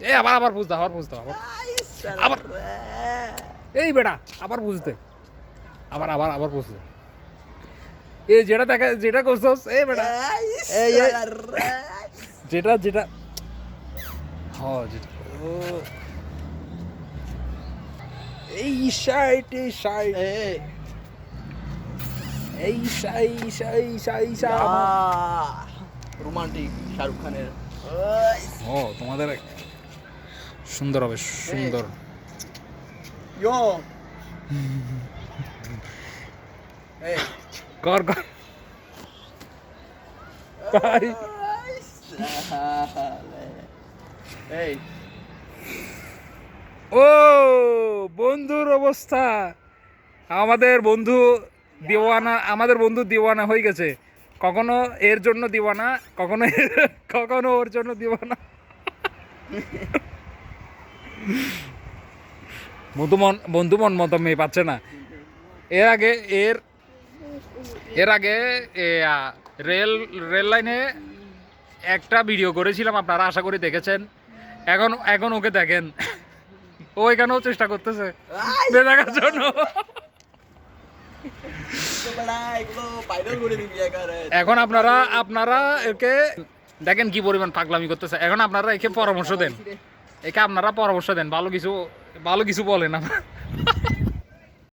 এ আবার আবার বুঝতে আবার বুঝতে আবার এই বেটা আবার বুঝতে আবার আবার আবার বুঝতে এই যেটা দেখা যেটা করছস এই বেটা এই যেটা যেটা হ্যাঁ যেটা এই সাইড এই সাই রোমান্টিক শাহরুখ খানের। ও তোমাদের সুন্দর হবে সুন্দর ইয়ো এই কর কর ভাই এই ও বন্ধুর অবস্থা আমাদের বন্ধু দিওয়ানা হয়ে গেছে কখনো এর জন্য দিওয়ানা কখনো ওর জন্য দিওয়ানা বন্ধু মন মতো মেয়ে পাচ্ছে না এর আগে রেল লাইনে একটা ভিডিও করেছিলাম আপনারা আশা করি দেখেছেন এখন ওকে দেখেন ও এখানেও চেষ্টা করতেছে দেখার জন্য এখন আপনারা একে দেখেন কি পরিমাণ পাগলামি করতেছে এখন আপনারা একে পরামর্শ দেন ভালো কিছু বলেন